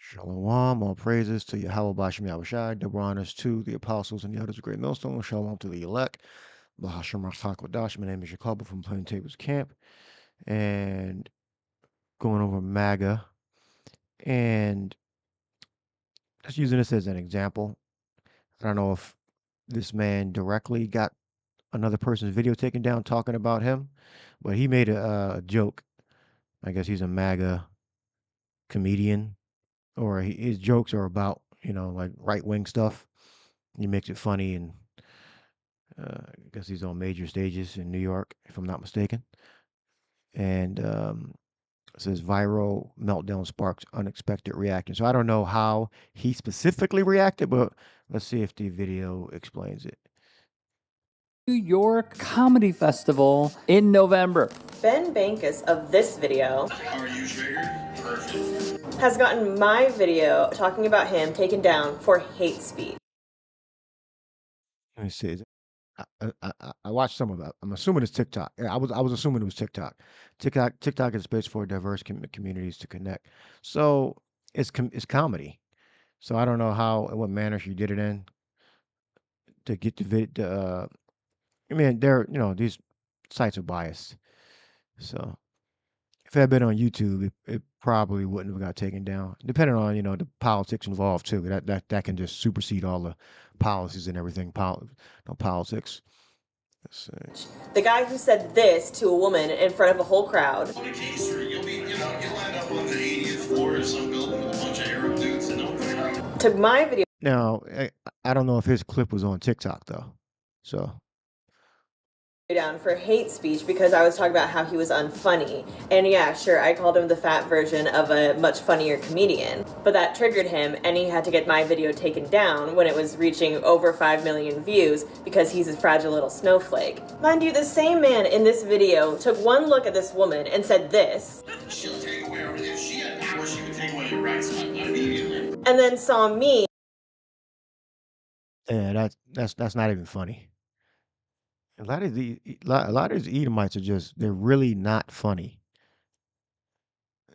Shalom, all praises to Yahweh Bashem Yahushai, double honors to the apostles and the elders of Great Millstone, shalom to the elect. Bahashem Rachak Wadash. My name is Jacobo from Plaintables Camp, and going over MAGA, and just using this as an example. I don't know if this man directly got another person's video taken down talking about him, but he made a joke. I guess he's a MAGA comedian, or his jokes are about, like right-wing stuff. He makes it funny, and I guess he's on major stages in New York, if I'm not mistaken. And it says viral meltdown sparks unexpected reaction. So I don't know how he specifically reacted, but let's see if the video explains it. New York Comedy Festival in November. Ben Bankus of this video Are you triggered? Perfect. has gotten my video talking about him taken down for hate speech. Let me see. I watched some of that. I'm assuming it's TikTok. Yeah, I was assuming it was TikTok. TikTok is a space for diverse communities to connect. So it's comedy. So I don't know how and what manner she did it in to get the vid. I mean, these sites are biased. So if it had been on YouTube, it probably wouldn't have got taken down. Depending on the politics involved too. That can just supersede all the policies and everything. Politics. Let's see. The guy who said this to a woman in front of a whole crowd. On a case, you'll end up on the 80th floor of some building with a bunch of Arab dudes and no. Took my video Now, I don't know if his clip was on TikTok though. So down for hate speech because I was talking about how he was unfunny. And yeah, sure, I called him the fat version of a much funnier comedian. But that triggered him, and he had to get my video taken down when it was reaching over 5 million views because he's a fragile little snowflake. Mind you, the same man in this video took one look at this woman and said this. She'll take away, if she had power, she would take away your rights immediately. And then saw me. yeah, that's not even funny. A lot of these Edomites they're really not funny.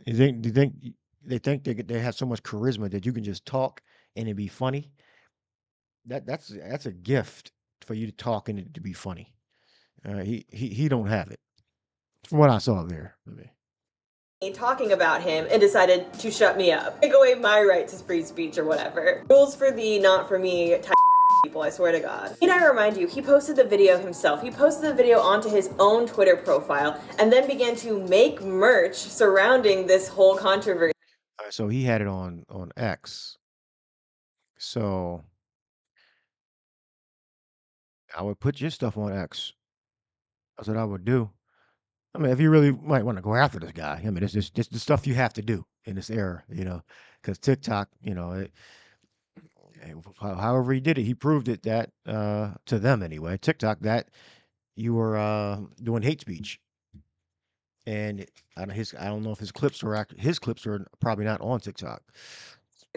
They think they have so much charisma that you can just talk and it be funny. That's a gift for you to talk and it to be funny. He don't have it. From what I saw there. Talking about him and decided to shut me up. Take away my right to free speech or whatever. Rules for the not for me type people, I swear to God. And I remind you, he posted the video himself. He posted the video onto his own Twitter profile and then began to make merch surrounding this whole controversy. All right, so he had it on X. So I would put your stuff on X. That's what I would do. I mean, if you really might want to go after this guy, I mean, it's just the stuff you have to do in this era, because TikTok, however he did it, he proved it that to them anyway, TikTok, that you were doing hate speech, and I don't know if his clips are probably not on TikTok.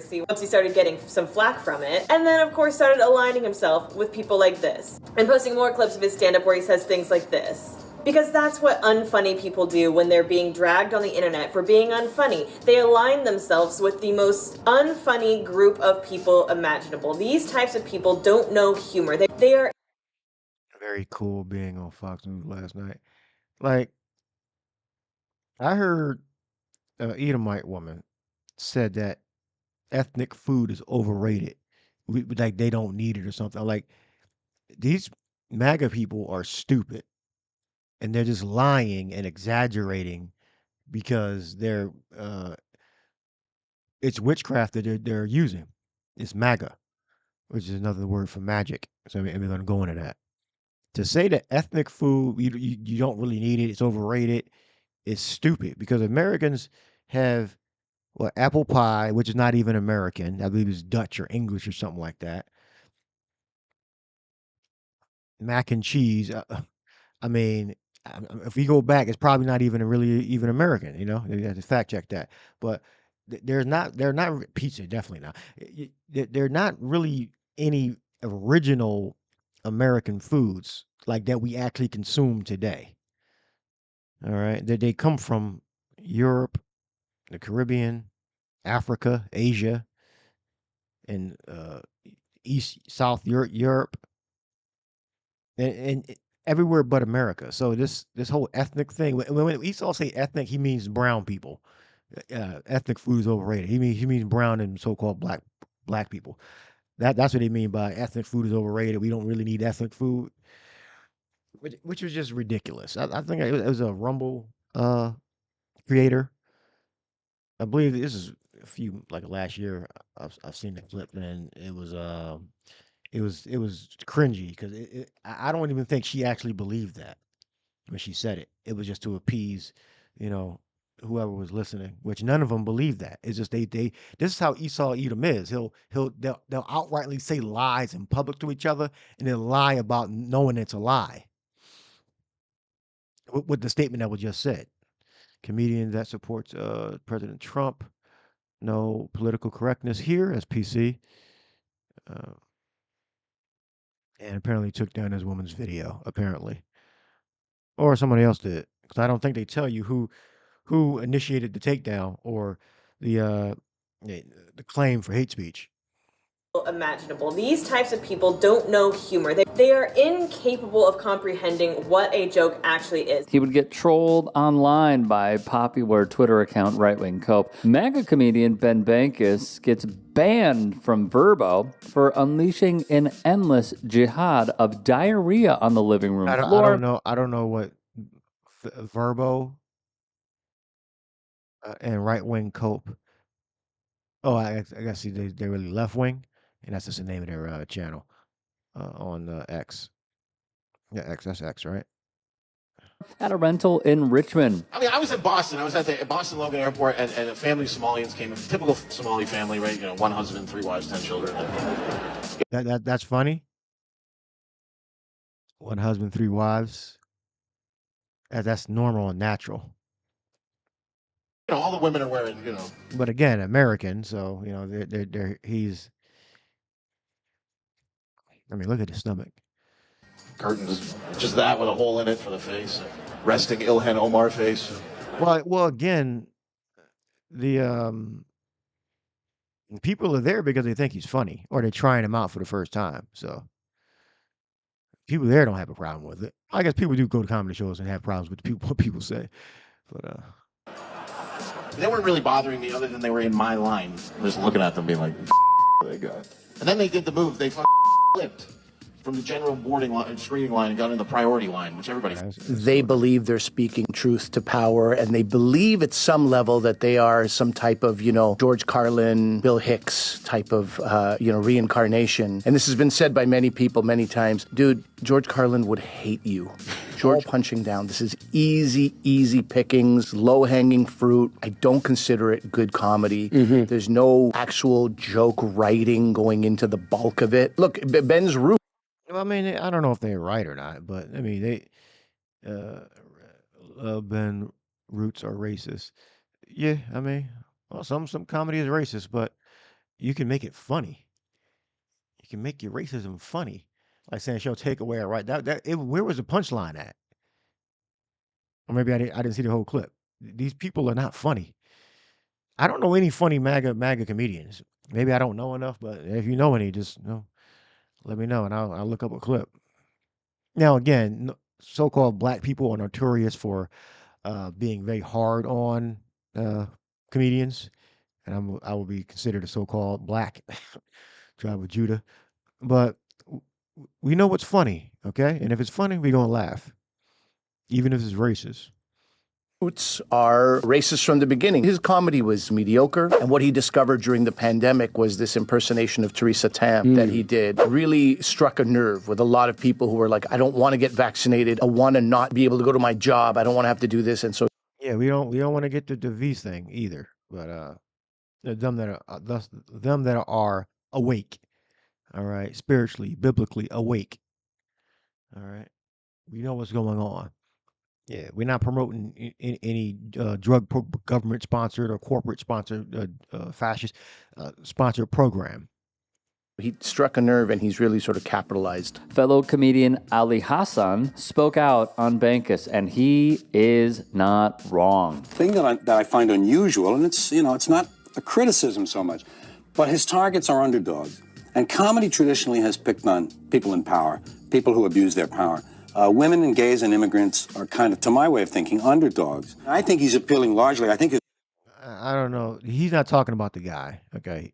See, once he started getting some flack from it, and then of course started aligning himself with people like this and posting more clips of his stand-up where he says things like this. Because that's what unfunny people do when they're being dragged on the internet for being unfunny. They align themselves with the most unfunny group of people imaginable. These types of people don't know humor. They are very cool being on Fox News last night. Like, I heard an Edomite woman said that ethnic food is overrated. Like they don't need it or something. Like, these MAGA people are stupid. And they're just lying and exaggerating because it's witchcraft that they're using. It's MAGA, which is another word for magic. So we're going to go into that. To say that ethnic food, you don't really need it, it's overrated, is stupid because Americans have apple pie, which is not even American. I believe it's Dutch or English or something like that. Mac and cheese. I mean, if we go back, it's probably not even even American. You have to fact check that. But they're not pizza, definitely not. They're not really any original American foods like that we actually consume today. All right, they come from Europe, the Caribbean, Africa, Asia, and East, South Europe, and everywhere but America. So this whole ethnic thing. When Esau say ethnic, he means brown people. Ethnic food is overrated. He means brown and so-called black people. That's what they mean by ethnic food is overrated. We don't really need ethnic food, which was just ridiculous. I think it was a Rumble creator. I believe this is a few like last year. I've seen the clip, and it was cringy because I don't even think she actually believed that when she said it. It was just to appease, you know, whoever was listening, which none of them believed that. It's just they this is how Esau Edom is. They'll outrightly say lies in public to each other and then lie about knowing it's a lie. With the statement that was just said. Comedian that supports President Trump. No political correctness here as PC. And apparently took down this woman's video, apparently. Or somebody else did. Because I don't think they tell you who initiated the takedown or the claim for hate speech. Imaginable. These types of people don't know humor. They are incapable of comprehending what a joke actually is. He would get trolled online by popular Twitter account Right Wing Cope. MAGA comedian Ben Bankus gets banned from Verbo for unleashing an endless jihad of diarrhea on the living room floor. I don't know what Verbo and Right Wing Cope. Oh, I guess they're really left wing. And that's just the name of their channel on X. Yeah, X, that's X, right? At a rental in Richmond. I mean, I was in Boston. I was at the Boston Logan Airport, and a family of Somalians came in. Typical Somali family, right? You know, one husband, 3 wives, 10 children. That's funny. One husband, 3 wives. That's normal and natural. You know, all the women are wearing, you know. But again, American, so you know, he's. I mean, look at his stomach. Curtains, just that with a hole in it for the face. Resting Ilhan Omar face. Well, again, the people are there because they think he's funny, or they're trying him out for the first time. So people there don't have a problem with it. I guess people do go to comedy shows and have problems with what people say, but they weren't really bothering me other than they were in my line. I'm just looking at them, being like, they got. And then they did the move. They flipped from the general boarding line, screening line, and got in the priority line, which everybody. They believe they're speaking truth to power, and they believe at some level that they are some type of, you know, George Carlin, Bill Hicks type of, reincarnation. And this has been said by many people many times. Dude, George Carlin would hate you. George punching down. This is easy pickings, low-hanging fruit. I don't consider it good comedy. Mm-hmm. There's no actual joke writing going into the bulk of it. Look, Ben's root. I mean, I don't know if they're right or not, but I mean, they Ben roots are racist. Yeah, I mean, well, some comedy is racist, but you can make it funny. You can make your racism funny, like saying she'll take away a right. Where was the punchline at? Or maybe I didn't see the whole clip. These people are not funny. I don't know any funny MAGA comedians. Maybe I don't know enough, but if you know any, just let me know, and I'll look up a clip. Now, again, so-called black people are notorious for being very hard on comedians, and I will be considered a so-called black tribe of Judah. But we know what's funny, okay? And if it's funny, we're gonna laugh, even if it's racist. Roots are racist from the beginning. His comedy was mediocre, and what he discovered during the pandemic was this impersonation of Theresa Tam that he did. Really struck a nerve with a lot of people who were like, I don't want to get vaccinated. I want to not be able to go to my job. I don't want to have to do this. And so, yeah, we don't want to get the disease thing either. But them that are awake, all right, spiritually, biblically awake, all right, we know what's going on. Yeah, we're not promoting any drug government sponsored or corporate sponsored fascist sponsored program. he struck a nerve, and he's really sort of capitalized. Fellow comedian Ali Hassan spoke out on Bankus, and he is not wrong. Thing that I find unusual, and it's not a criticism so much. But his targets are underdogs. And comedy traditionally has picked on people in power, people who abuse their power. Women and gays and immigrants are kind of, to my way of thinking, underdogs. I think he's appealing largely, I think... I don't know. He's not talking about the guy, okay?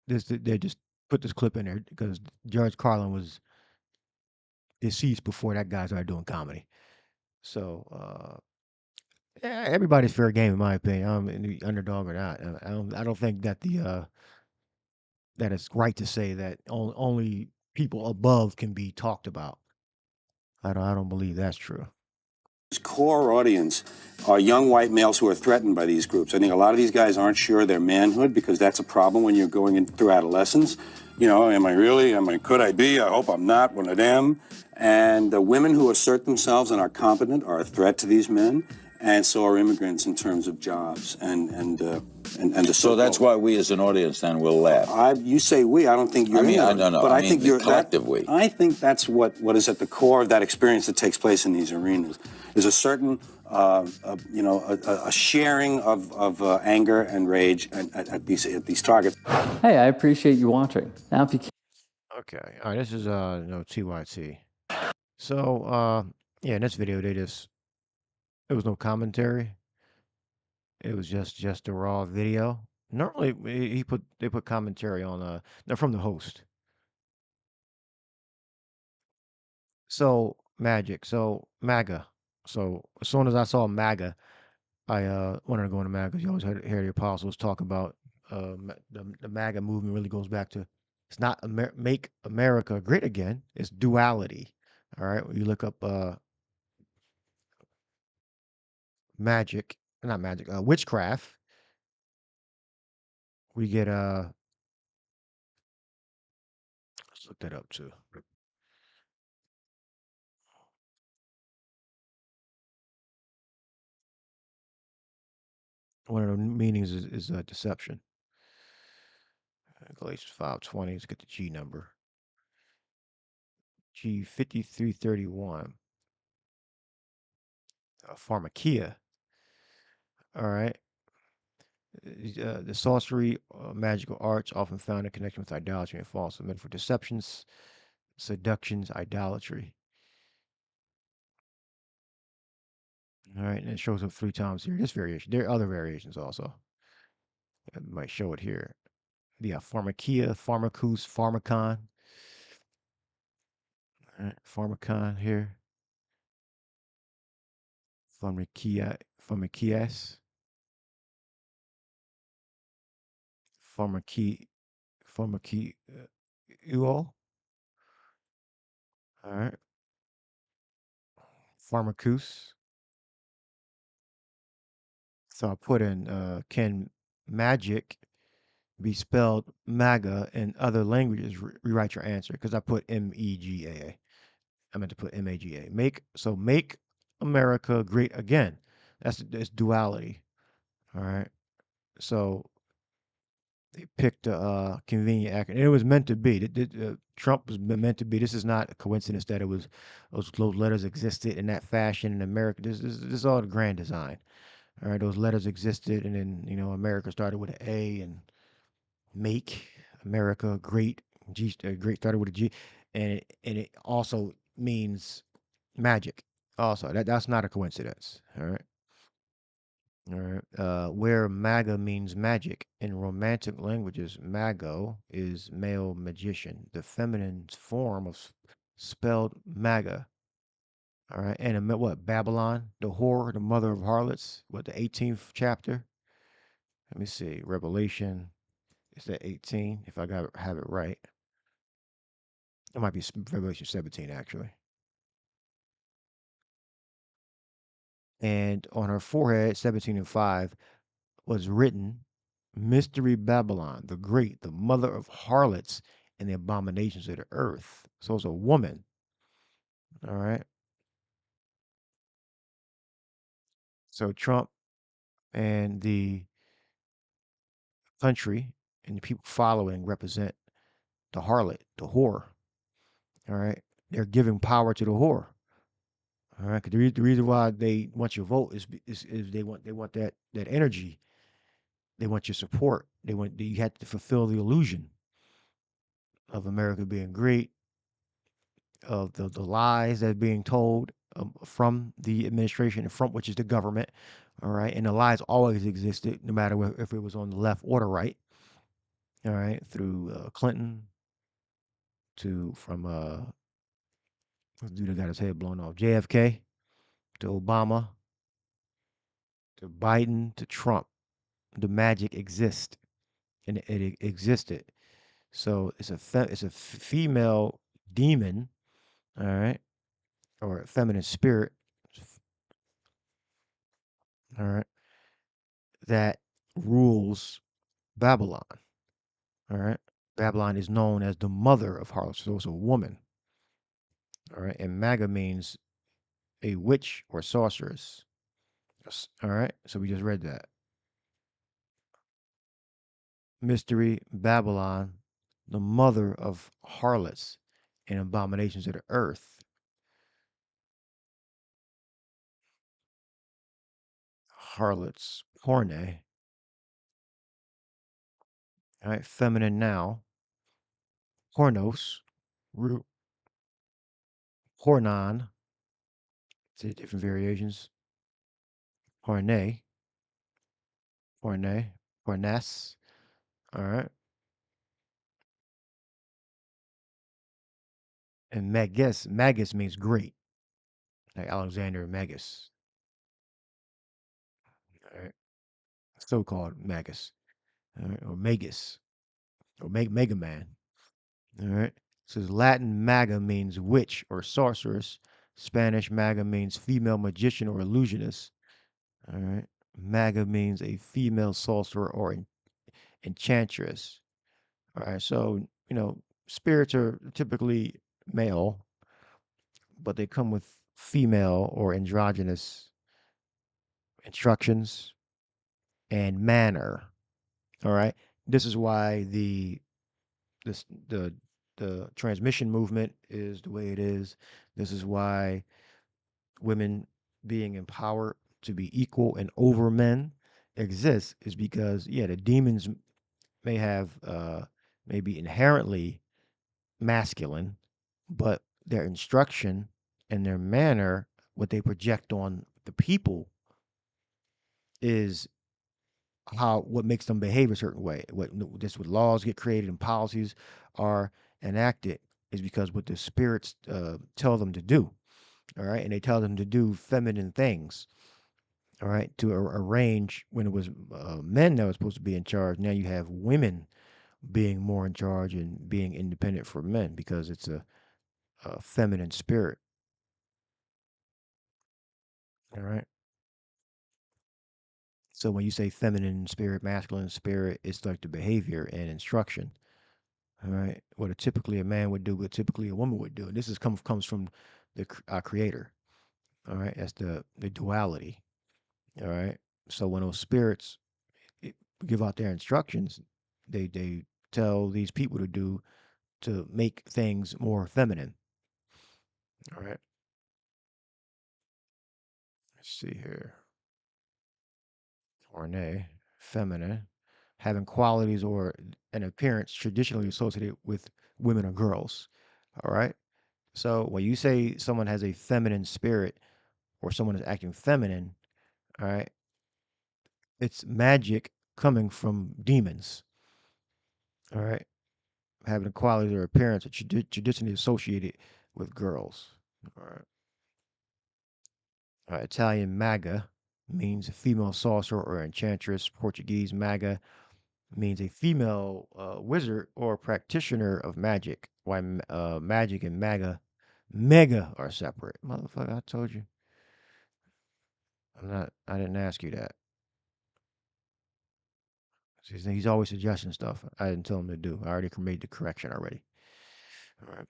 They just put this clip in there because George Carlin was deceased before that guy started doing comedy. So, yeah, everybody's fair game in my opinion. I'm the underdog or not. I don't think that that it's right to say that only people above can be talked about. I don't believe that's true. His core audience are young white males who are threatened by these groups. I think a lot of these guys aren't sure their manhood because that's a problem when you're going in through adolescence. You know, am I really? Could I be? I hope I'm not one of them. And the women who assert themselves and are competent are a threat to these men, and so are immigrants in terms of jobs and the so that's why we as an audience then will laugh. You say we. I don't think you're. I don't know. But I think you're collective we. I think that's what is at the core of that experience that takes place in these arenas. Is a certain, a sharing of anger and rage at these targets. Hey, I appreciate you watching. Now, if you Okay, all right. This is TYT. So yeah, in this video there was no commentary. It was just a raw video. Normally they put commentary on from the host. So magic. So MAGA. So as soon as I saw MAGA, I wanted to go into MAGA because you always hear the apostles talk about the MAGA movement really goes back to it's not make America great again. It's duality. All right. When you look up witchcraft, we get let's look that up too. One of the meanings is deception. Galatians 5:20. Let's get the G number. G 5331. Pharmakia. All right. The sorcery, magical arts, often found in connection with idolatry and false, meant for deceptions, seductions, idolatry. All right, and it shows up 3 times here. This variation. There are other variations also. I might show it here. Yeah, pharmakia, pharmacus, pharmacon. All right, pharmacon here. Pharmakias. Pharmaki, all right. Pharmacus. So I put in, can magic be spelled MAGA in other languages? Rewrite your answer because I put MEGA. I meant to put MAGA. Make America great again. That's duality. All right. So they picked a convenient acronym. It was meant to be. Trump was meant to be. This is not a coincidence that those letters existed in that fashion in America. This is all the grand design. All right, those letters existed, and then America started with an A, and make America great. Great started with a G, and it also means magic. Also, that's not a coincidence. All right. All right. Where MAGA means magic. In Romantic languages, mago is male magician. The feminine form of spelled MAGA. All right. And what? Babylon, the whore, the mother of harlots. What, the 18th chapter? Let me see. Revelation. Is that 18? If I have it right. It might be Revelation 17, actually. And on her forehead, 17:5, was written, Mystery Babylon, the great, the mother of harlots and the abominations of the earth. So it's a woman. All right. So Trump and the country and the people following represent the harlot, the whore. All right. They're giving power to the whore. All right. 'Cause the reason why they want your vote is they want that energy They want your support. You had to fulfill the illusion of America being great, of the lies that are being told from the administration, from which is the government. All right, and the lies always existed, no matter if it was on the left or the right. All right, through Clinton to from this dude that got his head blown off, JFK to Obama to Biden to Trump. The magic exists, and it existed. So it's a female demon, all right, or a feminine spirit, all right, that rules Babylon. All right, Babylon is known as the mother of harlots, so it's a woman. All right, and MAGA means a witch or sorceress. All right, so we just read that. Mystery Babylon, the mother of harlots and abominations of the earth. Harlots, porne. All right, feminine now. Pornos, root, pornon. See different variations. Porne, porne, pornes. All right, and magus. Magus means great, like Alexander Magus. All right, so-called magus, all right, or magus, or Mega Man. All right. It says Latin maga means witch or sorceress. Spanish maga means female magician or illusionist. All right. Maga means a female sorcerer or enchantress. All right. So, spirits are typically male, but they come with female or androgynous instructions and manner. All right. This is why this the transmission movement is the way it is. This is why women being empowered to be equal and over men exists, is because the demons may have may be inherently masculine, but their instruction and their manner, what they project on the people, is what makes them behave a certain way. What laws get created and policies are enacted is because what the spirits tell them to do. All right, and they tell them to do feminine things. All right, to arrange when it was men that were supposed to be in charge. Now you have women being more in charge and being independent for men because it's a feminine spirit. All right. So when you say feminine spirit, masculine spirit, it's like the behavior and instruction. All right. What typically a man would do, what typically a woman would do. And this comes from our creator. All right. That's the duality. All right. So when those spirits give out their instructions, they tell these people to do to make things more feminine. All right. Let's see here. Ornate, feminine, having qualities or an appearance traditionally associated with women or girls. All right. So when you say someone has a feminine spirit or someone is acting feminine, all right, it's magic coming from demons. All right. Having qualities or appearance traditionally associated with girls. All right. Italian maga means a female sorcerer or enchantress. Portuguese maga means a female wizard or practitioner of magic. Why magic and mega are separate. Motherfucker, I told you. I didn't ask you that. He's always suggesting stuff I didn't tell him to do. I already made the correction already. All right.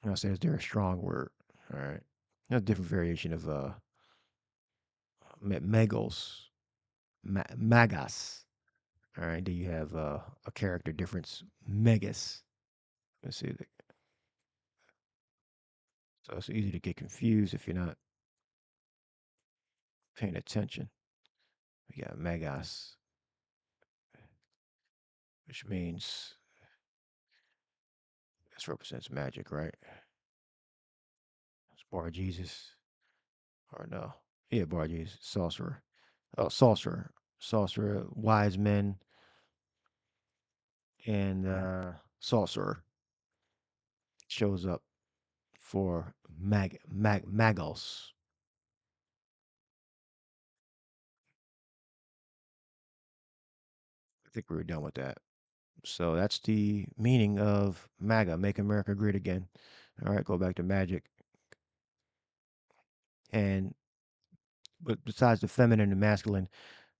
I'll say, is there a strong word? All right. A different variation of megos, magas. All right. Then you have a character difference, megas. Let's see. So it's easy to get confused if you're not paying attention. We got Magas, which means this represents magic, right? It's Bar Jesus. Or no. Yeah, Bar Jesus. Sorcerer. Oh, sorcerer. Sorcerer, wise men, and sorcerer shows up for Magos. I think we were done with that. So that's the meaning of MAGA, Make America Great Again. All right, go back to magic. And but besides the feminine and masculine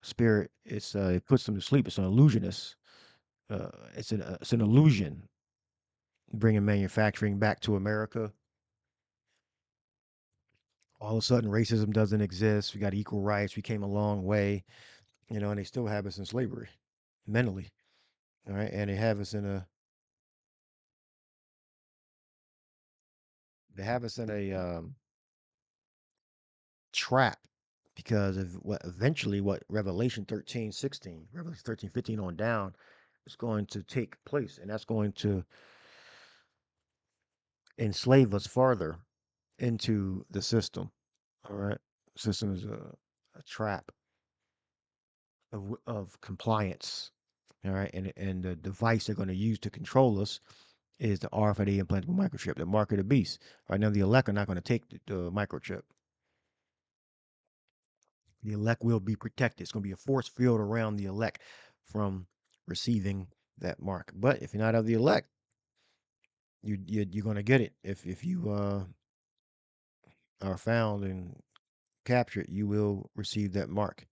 spirit, it puts them to sleep. It's an illusionist. It's an illusion, bringing manufacturing back to America. All of a sudden, racism doesn't exist. We got equal rights. We came a long way, and they still have us in slavery, mentally. All right, and they have us in a trap because of what Revelation 13:16, Revelation 13:15 on down is going to take place, and that's going to enslave us farther into the system. All right, system is a trap of compliance. All right, and the device they're going to use to control us is the RFID implantable microchip, the mark of the beast. Right now, the elect are not going to take the microchip. The elect will be protected. It's going to be a force field around the elect from receiving that mark. But if you're not of the elect, you're going to get it. If you are found and captured, you will receive that mark.